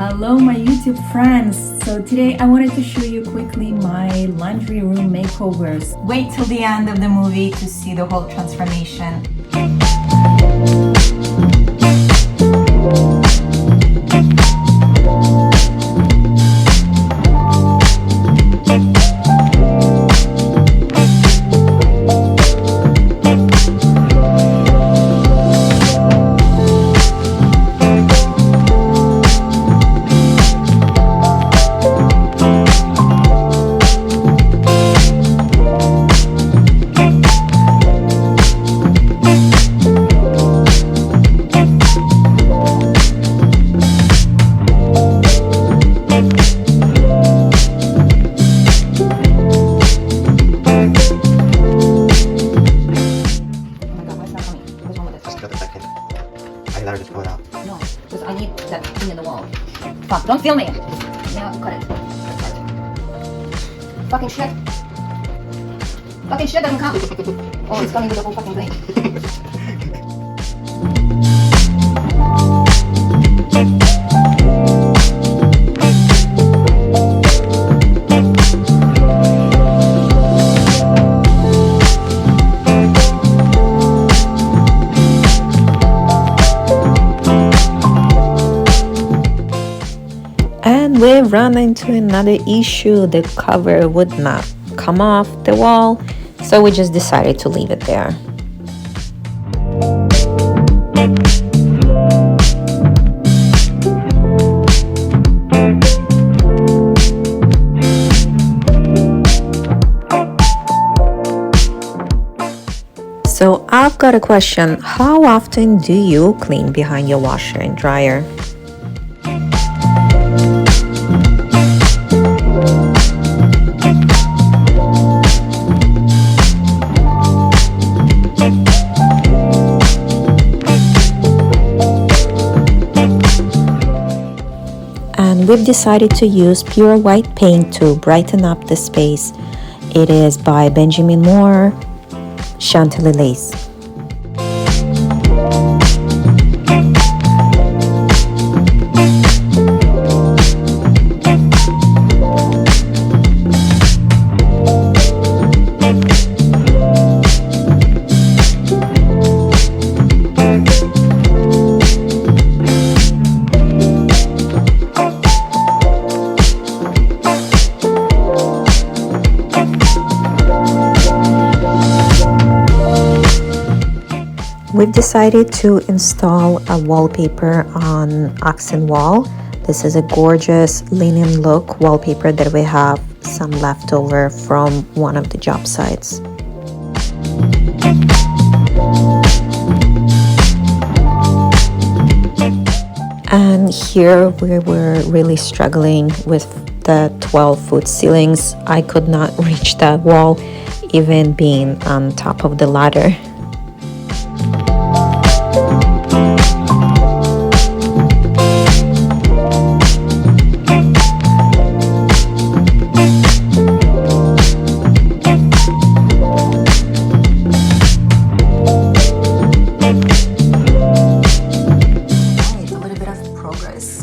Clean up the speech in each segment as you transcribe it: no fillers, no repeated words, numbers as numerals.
Hello my YouTube friends! So today I wanted to show you quickly my laundry room makeovers. Wait till the end of the movie to see the whole transformation. Just pull it out. No, because I need that thing in the wall. Fuck, don't film me! Yeah, cut it. Fucking shit. Fucking shit doesn't come. Oh, it's coming with the whole fucking thing. And we ran into another issue. The cover would not come off the wall, so we just decided to leave it there. So I've got a question. How often do you clean behind your washer and dryer? And we've decided to use pure white paint to brighten up the space. It is by Benjamin Moore, Chantily lace. We've decided to install a wallpaper on accent wall. This is a gorgeous linen look wallpaper that we have some leftover from one of the job sites. And here we were really struggling with the 12-foot ceilings. I could not reach that wall even being on top of the ladder.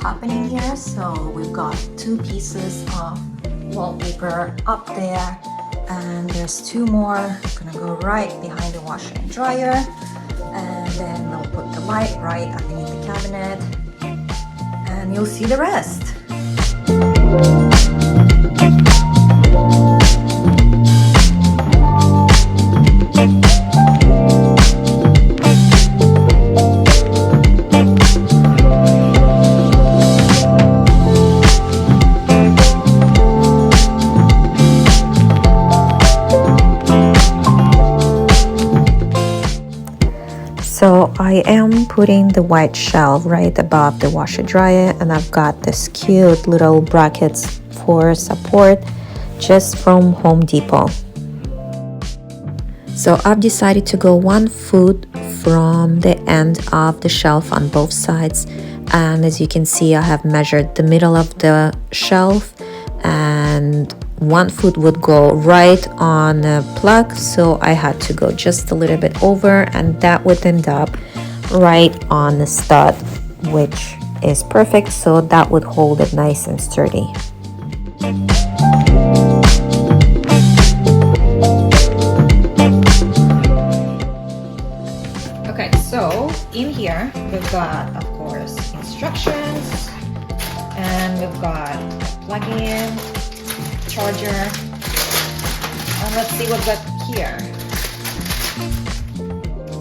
Happening here, so we've got two pieces of wallpaper up there and there's two more gonna go right behind the washer and dryer, and then we'll put the light right underneath the cabinet and you'll see the rest. So I am putting the white shelf right above the washer dryer, and I've got this cute little brackets for support just from Home Depot. So I've decided to go 1 foot from the end of the shelf on both sides, and as you can see I have measured the middle of the shelf, and 1 foot would go right on a plug, so I had to go just a little bit over, and that would end up right on the stud, which is perfect, so that would hold it nice and sturdy. Okay, so in here we've got, of course, instructions, and we've got plug-in, charger, and let's see what we've got here.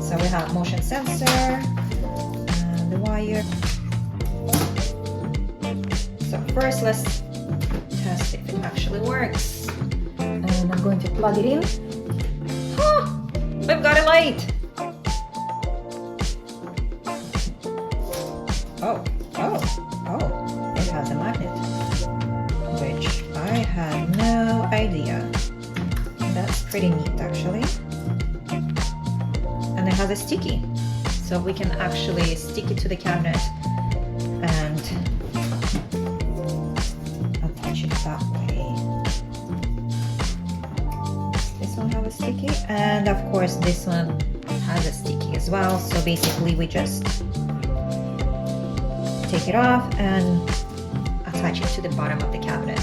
So we have motion sensor and the wire. So first let's test if it actually works. And I'm going to plug it in. Oh, we've got a light. Oh, it has a magnet, which I had no idea. That's pretty neat actually. And it has a sticky, so we can actually stick it to the cabinet and attach it that way. This one has a sticky, and of course this one has a sticky as well. So basically we just take it off and attach it to the bottom of the cabinet.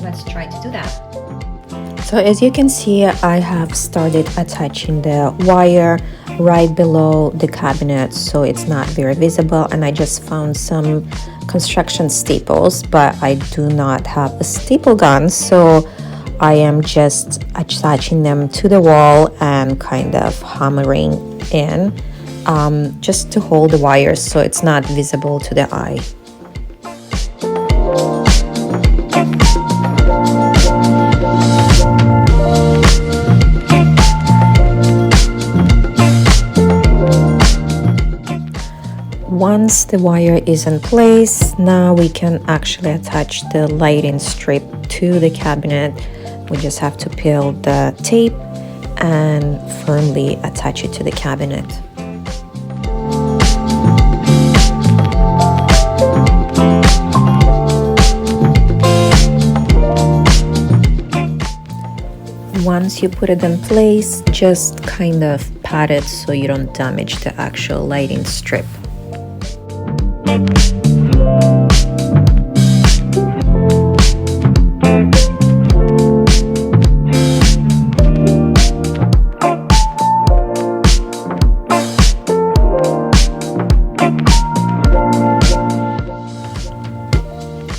Let's try to do that. So as you can see, I have started attaching the wire right below the cabinet, so it's not very visible, and I just found some construction staples, but I do not have a staple gun, so I am just attaching them to the wall and kind of hammering in just to hold the wires so it's not visible to the eye. Once the wire is in place, now we can actually attach the lighting strip to the cabinet. We just have to peel the tape and firmly attach it to the cabinet. Once you put it in place, just kind of pat it so you don't damage the actual lighting strip.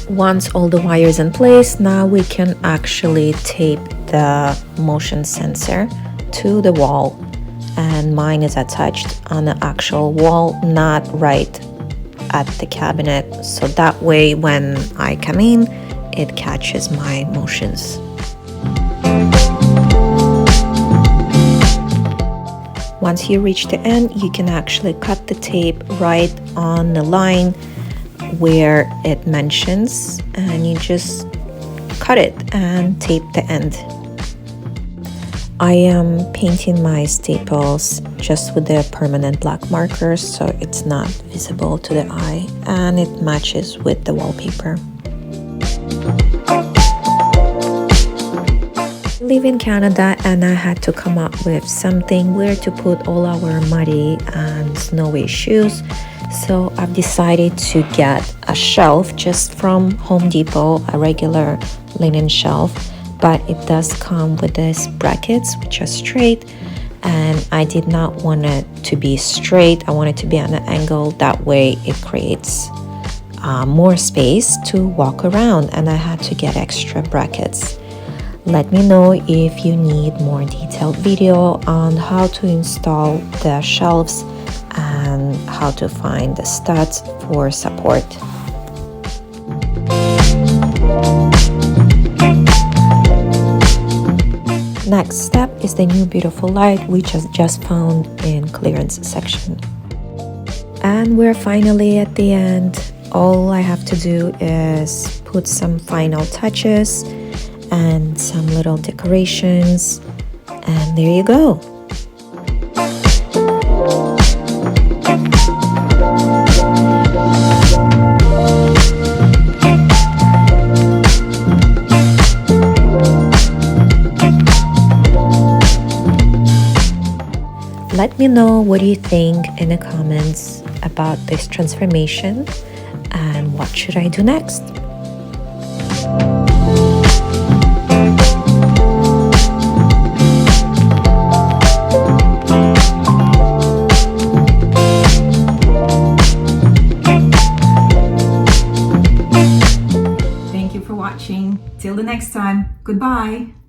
Once all the wires in place, now we can actually tape the motion sensor to the wall, and mine is attached on the actual wall, not right at the cabinet, so that way when I come in, it catches my motions. Once you reach the end, you can actually cut the tape right on the line where it mentions, and you just cut it and tape the end. I am painting my staples just with the permanent black markers so it's not visible to the eye and it matches with the wallpaper. I live in Canada and I had to come up with something where to put all our muddy and snowy shoes. So I've decided to get a shelf just from Home Depot, a regular linen shelf, but it does come with these brackets which are straight, and I did not want it to be straight. I want it to be on an angle, that way it creates more space to walk around, and I had to get extra brackets. Let me know if you need more detailed video on how to install the shelves and how to find the studs for support. Next step is the new beautiful light we just found in clearance section. And we're finally at the end. All I have to do is put some final touches and some little decorations, and there you go. Let me know what you think in the comments. about this transformation and what should I do next. Thank you for watching. Till the next time. Goodbye.